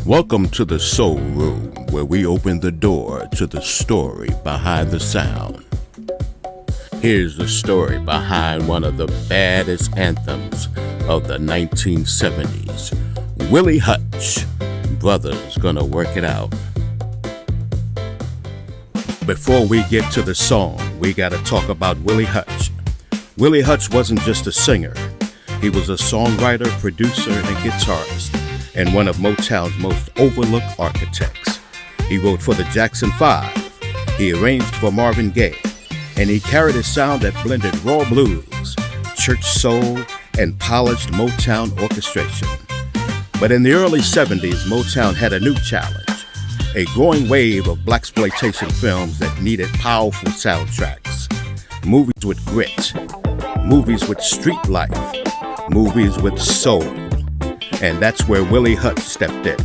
Welcome to the Soul Room, where we open the door to the story behind the sound. Here's the story behind one of the baddest anthems of the 1970s. Willie Hutch, Brothers Gonna Work It Out. Before we get to the song, we gotta talk about Willie Hutch. Willie Hutch wasn't just a singer. He was a songwriter, producer, and guitarist, and one of Motown's most overlooked architects. He wrote for the Jackson 5, he arranged for Marvin Gaye, and he carried a sound that blended raw blues, church soul, and polished Motown orchestration. But in the early 70s, Motown had a new challenge, a growing wave of blaxploitation films that needed powerful soundtracks, movies with grit, movies with street life, movies with soul. And that's where Willie Hutch stepped in.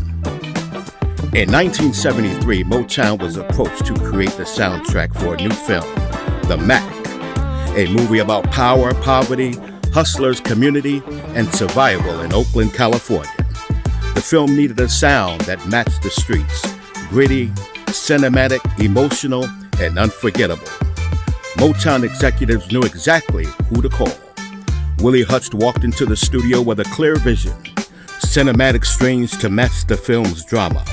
In 1973, Motown was approached to create the soundtrack for a new film, The Mac, a movie about power, poverty, hustlers, community, and survival in Oakland, California. The film needed a sound that matched the streets, gritty, cinematic, emotional, and unforgettable. Motown executives knew exactly who to call. Willie Hutch walked into the studio with a clear vision, cinematic strings to match the film's drama,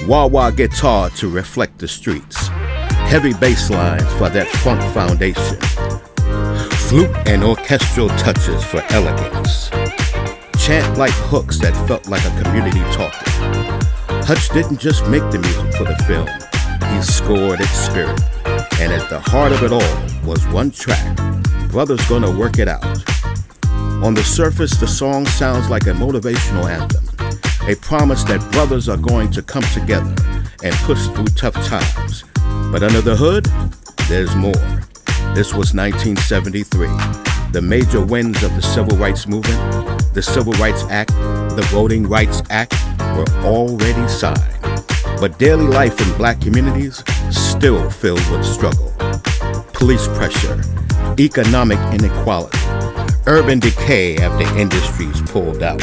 wah-wah guitar to reflect the streets, heavy bass lines for that funk foundation, flute and orchestral touches for elegance, chant-like hooks that felt like a community talking. Hutch didn't just make the music for the film, he scored its spirit, and at the heart of it all was one track, Brothers Gonna Work It Out. On the surface, the song sounds like a motivational anthem, a promise that brothers are going to come together and push through tough times. But under the hood, there's more. This was 1973. The major wins of the Civil Rights Movement, the Civil Rights Act, the Voting Rights Act were already signed. But daily life in black communities still filled with struggle. Police pressure, economic inequality, urban decay after industries pulled out,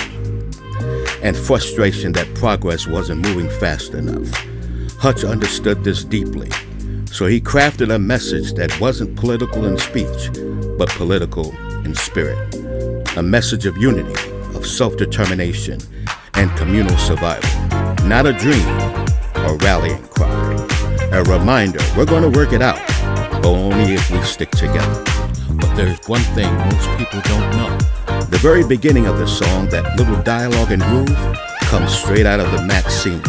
and frustration that progress wasn't moving fast enough. Hutch understood this deeply, so he crafted a message that wasn't political in speech, but political in spirit. A message of unity, of self-determination, and communal survival. Not a dream, a rallying cry. A reminder, we're gonna work it out, but only if we stick together. But there's one thing most people don't know. The very beginning of the song, that little dialogue and groove, comes straight out of the Mac scenes.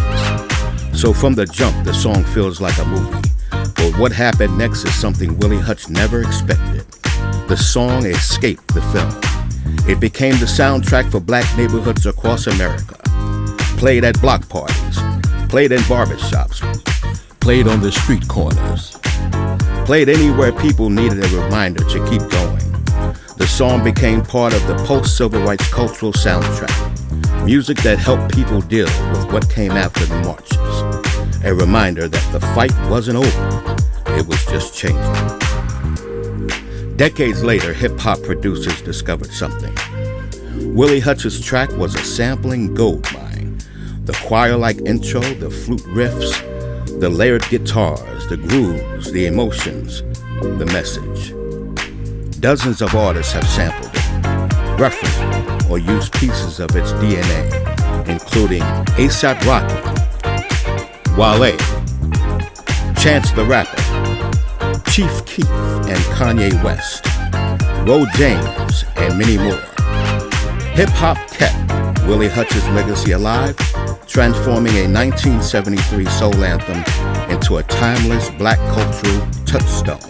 So from the jump, the song feels like a movie. But what happened next is something Willie Hutch never expected. The song escaped the film. It became the soundtrack for black neighborhoods across America. Played at block parties, played in barbershops, played on the street corners. Played anywhere people needed a reminder to keep going. The song became part of the post-civil rights cultural soundtrack, music that helped people deal with what came after the marches. A reminder that the fight wasn't over, it was just changing. Decades later, hip-hop producers discovered something. Willie Hutch's track was a sampling gold mine. The choir-like intro, the flute riffs, the layered guitars, the grooves, the emotions, the message. Dozens of artists have sampled it, referenced it, or used pieces of its DNA, including A$AP Rocky, Wale, Chance the Rapper, Chief Keef and Kanye West, Ro James, and many more. Hip-hop kept Willie Hutch's legacy alive, transforming a 1973 soul anthem into a timeless black cultural touchstone.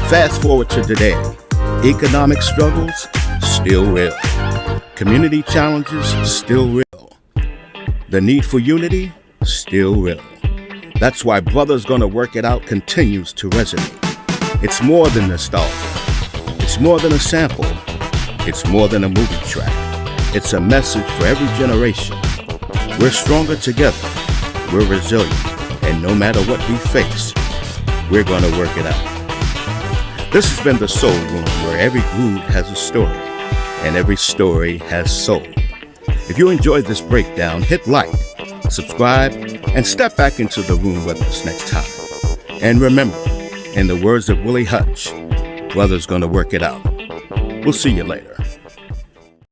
Fast forward to today, economic struggles, still real. Community challenges, still real. The need for unity, still real. That's why Brothers Gonna Work It Out continues to resonate. It's more than nostalgia. It's more than a sample. It's more than a movie track. It's a message for every generation. We're stronger together, we're resilient, and no matter what we face, we're gonna work it out. This has been the Soul Room, where every groove has a story, and every story has soul. If you enjoyed this breakdown, hit like, subscribe, and step back into the room with us next time. And remember, in the words of Willie Hutch, brother's gonna work it out. We'll see you later.